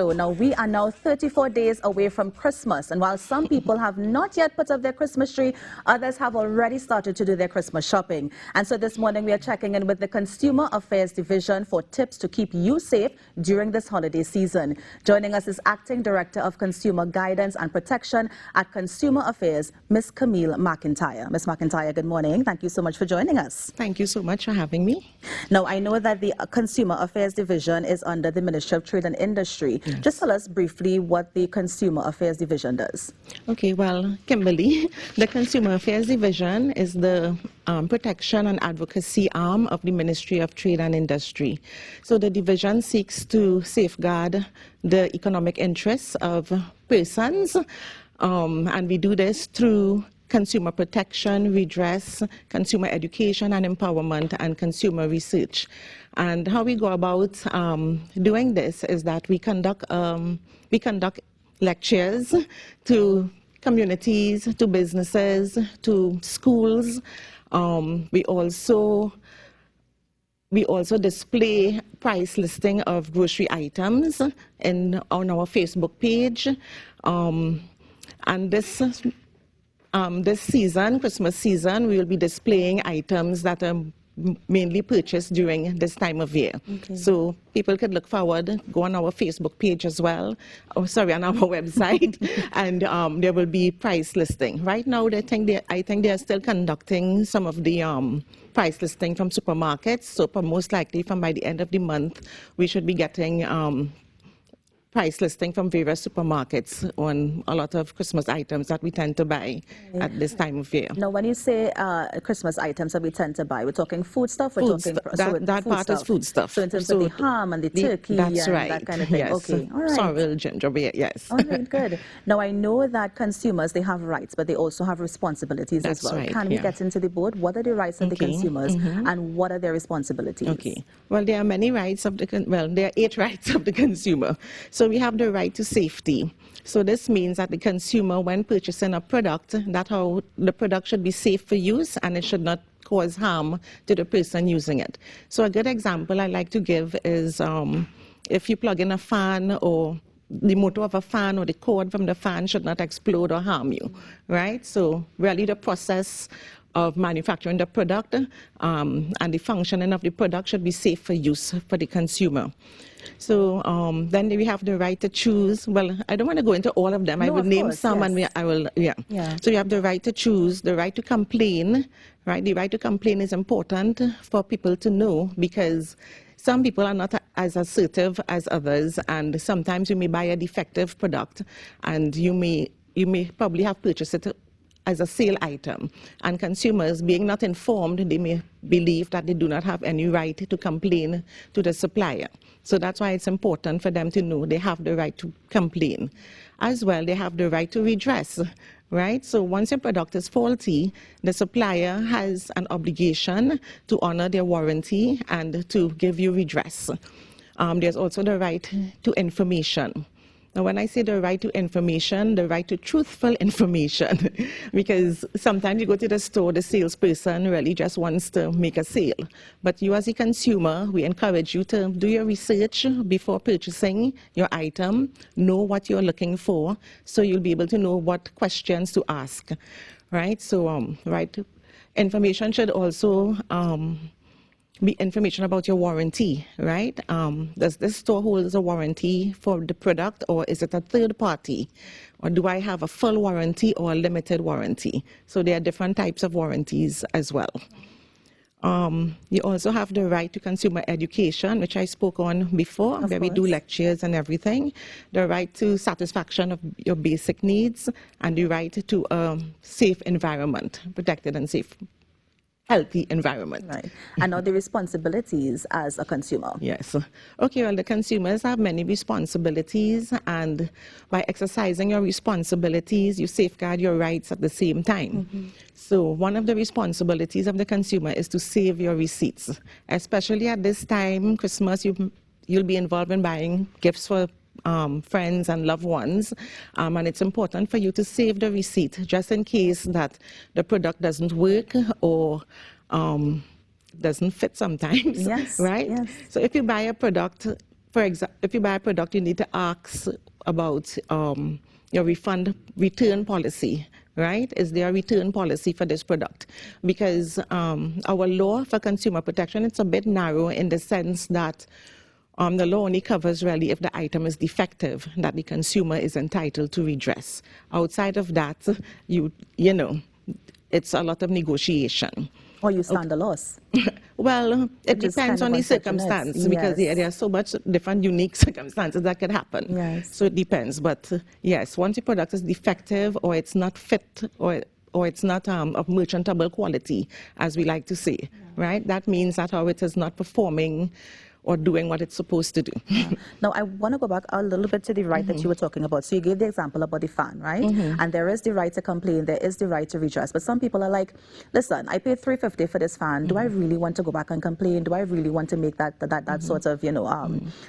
so. Now, we are now 34 days away from Christmas, and while some people have not yet put up their Christmas tree, others have already started to do their Christmas shopping. And so this morning we are checking in with the Consumer Affairs Division for tips to keep you safe during this holiday season. Joining us is Acting Director of Consumer Guidance and Protection at Consumer Affairs, Ms. Camille Mac Intyre. Ms. Mac Intyre, good morning. Thank you so much for joining us. Thank you so much for having me. Now, I know that the Consumer Affairs Division is under the Ministry of Trade and Industry. Yes. Just tell us briefly what the Consumer Affairs Division does. Okay, well, Kimberly, the Consumer Affairs Division is the protection and advocacy arm of the Ministry of Trade and Industry. So the division seeks to safeguard the economic interests of persons, and we do this through consumer protection, redress, consumer education and empowerment, and consumer research. And how we go about doing this is that we conduct lectures to communities, to businesses, to schools. We also display price listing of grocery items on our Facebook page. And this season, Christmas season, we will be displaying items that are mainly purchased during this time of year. Okay. So people could look forward, go on our Facebook page as well, on our website, and there will be price listing. Right now, I think they are still conducting some of the price listing from supermarkets, so most likely by the end of the month, we should be getting price listing from various supermarkets on a lot of Christmas items that we tend to buy at this time of year. Now, when you say Christmas items that we tend to buy, we're talking food stuff? That part is food stuff. So in terms of the ham and the turkey and that kind of thing? Yes. Okay, all right. Sorrel, gingerbread, yes. All right, good. Now, I know that consumers, they have rights, but they also have responsibilities as well. Right, Can we get into the board? What are the rights of the consumers and what are their responsibilities? Okay. Well, there are many rights of there are 8 rights of the consumer. So we have the right to safety. So this means that the consumer, when purchasing a product, that how the product should be safe for use and it should not cause harm to the person using it. So a good example I like to give is if you plug in a fan, or the motor of a fan or the cord from the fan should not explode or harm you, right? So really the process of manufacturing the product and the functioning of the product should be safe for use for the consumer. So then we have the right to choose. Well, I don't want to go into all of them. I will name some, and I will, So you have the right to choose, the right to complain, right? The right to complain is important for people to know, because some people are not as assertive as others, and sometimes you may buy a defective product, and you may probably have purchased it as a sale item, and consumers, being not informed, they may believe that they do not have any right to complain to the supplier. So that's why it's important for them to know they have the right to complain. As well, they have the right to redress, right? So once your product is faulty, the supplier has an obligation to honor their warranty and to give you redress. There's also the right to information. Now, when I say the right to information, the right to truthful information, because sometimes you go to the store, the salesperson really just wants to make a sale. But you as a consumer, we encourage you to do your research before purchasing your item, know what you're looking for, so you'll be able to know what questions to ask, right? So, right, information should also be information about your warranty, right? Does this store hold a warranty for the product, or is it a third party? Or do I have a full warranty or a limited warranty? So there are different types of warranties as well. You also have the right to consumer education, which I spoke on before, where we do lectures and everything. The right to satisfaction of your basic needs, and the right to a safe environment, protected and safe, healthy environment. Right. And now the responsibilities as a consumer. Yes. Okay, well, the consumers have many responsibilities, and by exercising your responsibilities, you safeguard your rights at the same time. So one of the responsibilities of the consumer is to save your receipts, especially at this time, Christmas, you'll be involved in buying gifts for friends and loved ones, and it's important for you to save the receipt just in case that the product doesn't work or doesn't fit sometimes, yes, right? Yes. So if you buy a product for example, if you buy a product, you need to ask about your return policy, right? Is there a return policy for this product? Because our law for consumer protection, it's a bit narrow in the sense that the law only covers really if the item is defective, that the consumer is entitled to redress. Outside of that, you know, it's a lot of negotiation. Or you stand a loss. Well, it depends on the circumstance, because there are so much different unique circumstances that could happen. Yes. So it depends. But yes, once your product is defective or it's not fit or it's not of merchantable quality, as we like to say, right? That means that it is not performing or doing what it's supposed to do. Yeah. Now, I want to go back a little bit to the right that you were talking about. So you gave the example about the fan, right? And there is the right to complain, there is the right to redress. But some people are like, listen, I paid $350 for this fan. Do I really want to go back and complain? Do I really want to make that sort of,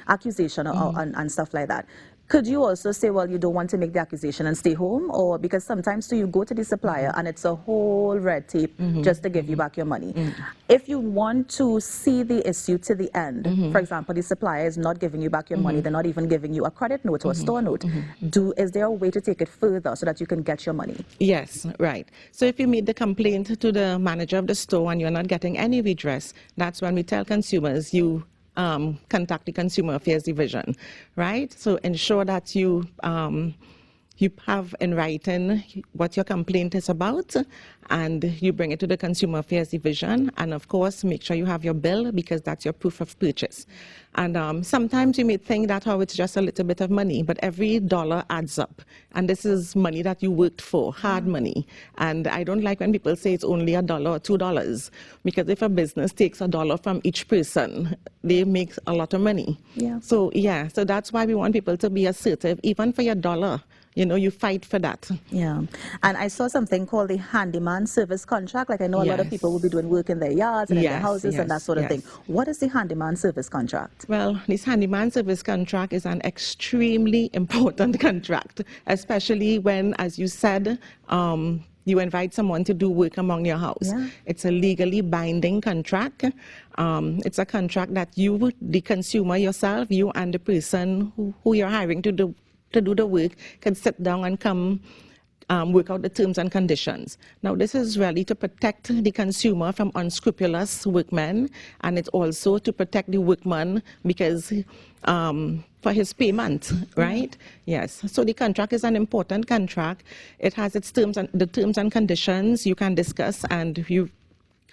accusation and stuff like that? Could you also say, well, you don't want to make the accusation and stay home? Or because sometimes you go to the supplier and it's a whole red tape just to give you back your money. If you want to see the issue to the end, for example, the supplier is not giving you back your money, they're not even giving you a credit note or a store note, is there a way to take it further so that you can get your money? Yes, right. So if you made the complaint to the manager of the store and you're not getting any redress, that's when we tell consumers you contact the Consumer Affairs Division, right? So ensure that you have in writing what your complaint is about, and you bring it to the Consumer Affairs Division. And of course, make sure you have your bill, because that's your proof of purchase. And sometimes you may think that it's just a little bit of money, but every dollar adds up. And this is money that you worked for, hard money. And I don't like when people say it's only $1 or $2, because if a business takes $1 from each person, they make a lot of money. Yeah. So that's why we want people to be assertive, even for your dollar. You fight for that. Yeah. And I saw something called the Handyman service contract. Like, I know a lot of people will be doing work in their yards and in their houses and that sort of thing. What is the Handyman service contract? Well, this Handyman service contract is an extremely important contract, especially when, as you said, you invite someone to do work among your house. Yeah. It's a legally binding contract. It's a contract that you, the consumer yourself, you and the person who you're hiring to do the work, can sit down and come work out the terms and conditions. Now, this is really to protect the consumer from unscrupulous workmen, and it's also to protect the workman because for his payment, right? Yes. So the contract is an important contract. It has its terms and conditions you can discuss, and you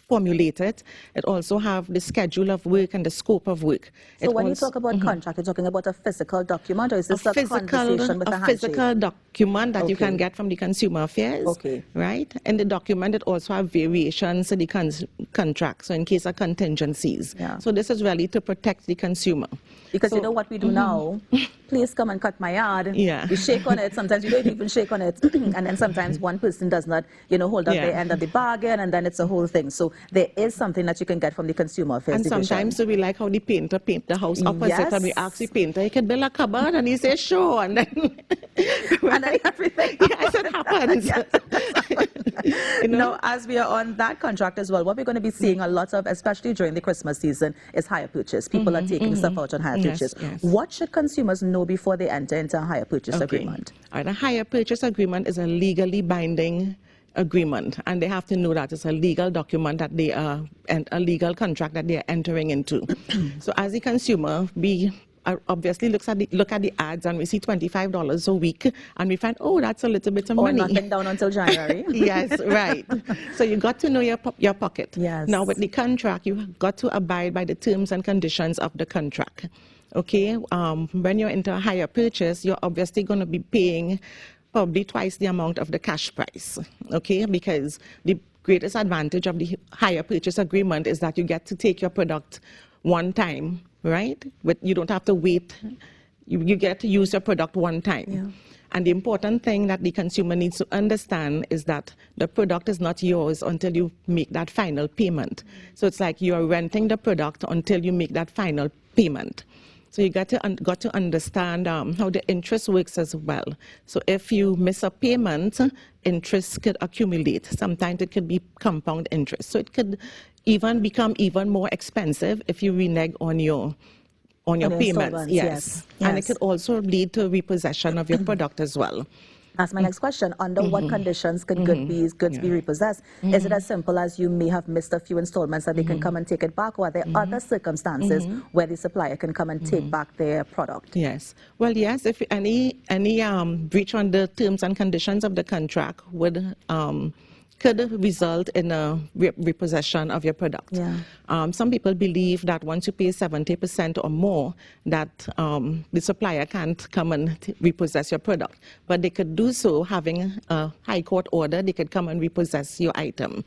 formulate it. It also have the schedule of work and the scope of work. So when you talk about contract, you're talking about a physical document, or is this a conversation with a handshake? A physical document that you can get from the Consumer Affairs, right? In the document, it also have variations in the contract, so in case of contingencies. Yeah. So this is really to protect the consumer. Because you know what we do now? Please come and cut my yard. Yeah. We shake on it. Sometimes we don't even shake on it. And then sometimes one person does not, hold up their end of the bargain, and then it's a whole thing. So there is something that you can get from the Consumer Affairs Division. And sometimes we like how the painter paint the house opposite, and we ask the painter, he can build a cupboard, and he says, sure, and then... and then everything Yes, it happens. Now, as we are on that contract as well, what we're going to be seeing a lot of, especially during the Christmas season, is hire purchase. People are taking stuff out on hire purchase. Yes. What should consumers know before they enter into a hire purchase agreement? A hire purchase agreement is a legally binding agreement, and they have to know that it's a legal document that they are, and a legal contract that they are entering into. So as a consumer, we obviously look at the ads, and we see $25 a week, and we find, oh, that's a little bit of money. Or nothing down until January. Yes, right. So you got to know your pocket. Yes. Now with the contract, you got to abide by the terms and conditions of the contract. Okay, when you're into a hire purchase, you're obviously going to be paying probably twice the amount of the cash price. Okay, because the greatest advantage of the hire purchase agreement is that you get to take your product one time, right? But you don't have to wait. You get to use your product one time. Yeah. And the important thing that the consumer needs to understand is that the product is not yours until you make that final payment. So it's like you're renting the product until you make that final payment. So you got to understand how the interest works as well. So if you miss a payment, interest could accumulate. Sometimes it could be compound interest. So it could even become even more expensive if you renege on your on your the payments. installments, Yes. yes. And it could also lead to repossession of your product as well. That's my next question. Under what conditions could goods be repossessed? Is it as simple as you may have missed a few installments that they can come and take it back, or are there other circumstances where the supplier can come and take back their product? Yes. Well, yes, if any breach on the terms and conditions of the contract would could result in a repossession of your product. Yeah. Some people believe that once you pay 70% or more, that the supplier can't come and repossess your product. But they could do so having a high court order. They could come and repossess your item.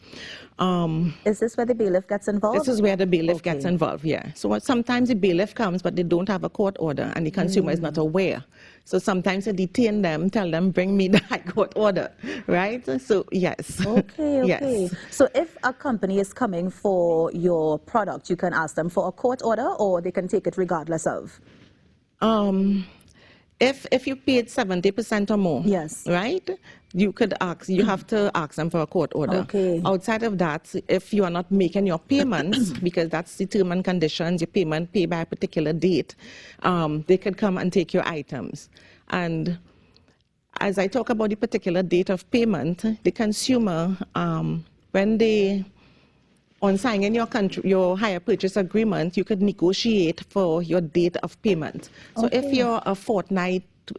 Is this where the bailiff gets involved? This is where the bailiff gets involved, yeah. So sometimes the bailiff comes, but they don't have a court order, and the consumer is not aware. So sometimes they detain them, tell them, bring me the high court order, right? So, yes. Okay. Yes. So if a company is coming for your product, you can ask them for a court order, or they can take it regardless of? If you paid 70% or more, yes, right, you have to ask them for a court order. Okay. Outside of that, if you are not making your payments, because that's the term and conditions, your payment pay by a particular date, they could come and take your items. And as I talk about the particular date of payment, the consumer, when they on signing your hire purchase agreement, you could negotiate for your date of payment. So if you're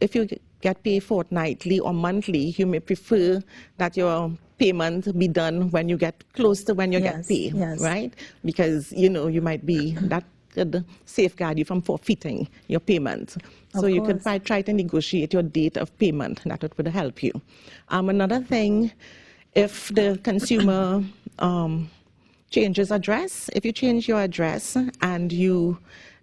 if you get paid fortnightly or monthly, you may prefer that your payment be done when you get close to when you get paid, right? Because, you might be, that could safeguard you from forfeiting your payment. So you could try to negotiate your date of payment. That would help you. Another thing, if the consumer changes address. If you change your address and you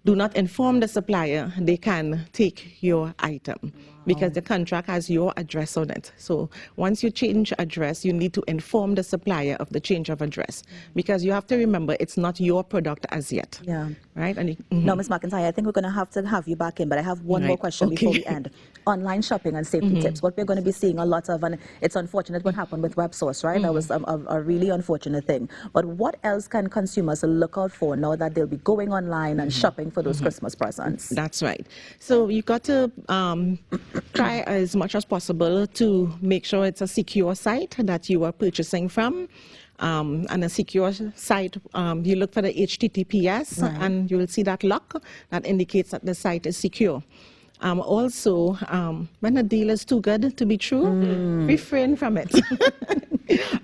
do not inform the supplier, they can take your item because the contract has your address on it. So once you change address, you need to inform the supplier of the change of address because you have to remember it's not your product as yet. Yeah. Right? And Now, Ms. Mac Intyre, I think we're going to have you back in, but I have one more question before we end. Online shopping and safety tips. What we're going to be seeing a lot of, and it's unfortunate what happened with WebSource, right? That was a really unfortunate thing. But what else can consumers look out for now that they'll be going online and shopping for those Christmas presents? That's right. So you've got to try as much as possible to make sure it's a secure site that you are purchasing from. And a secure site, you look for the HTTPS and you will see that lock that indicates that the site is secure. Also, when a deal is too good to be true, refrain from it.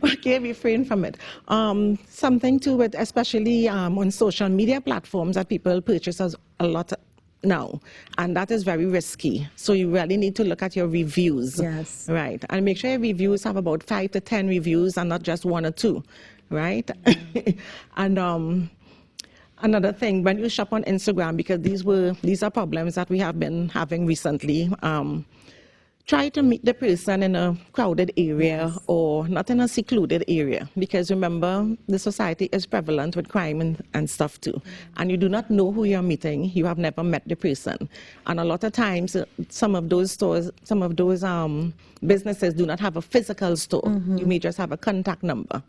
Okay, refrain from it. Something to it, especially on social media platforms that people purchase a lot now, and that is very risky. So you really need to look at your reviews. Yes. Right, and make sure your reviews have about 5 to 10 reviews and not just 1 or 2, right? And another thing, when you shop on Instagram, because these are problems that we have been having recently, try to meet the person in a crowded area or not in a secluded area, because remember, the society is prevalent with crime and stuff too. And you do not know who you're meeting. You have never met the person. And a lot of times, some of those stores, some of those businesses do not have a physical store. You may just have a contact number.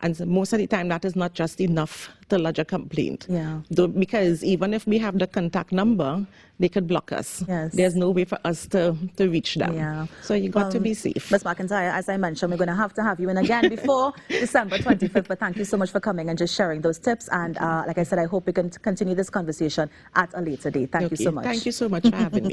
And so most of the time, that is not just enough to lodge a complaint. Yeah. Because even if we have the contact number, they could block us. Yes. There's no way for us to reach them. Yeah. So you got to be safe. Ms. Mac Intyre, as I mentioned, we're going to have you in again before December 25th. But thank you so much for coming and just sharing those tips. And like I said, I hope we can continue this conversation at a later date. Thank you so much. Thank you so much for having me.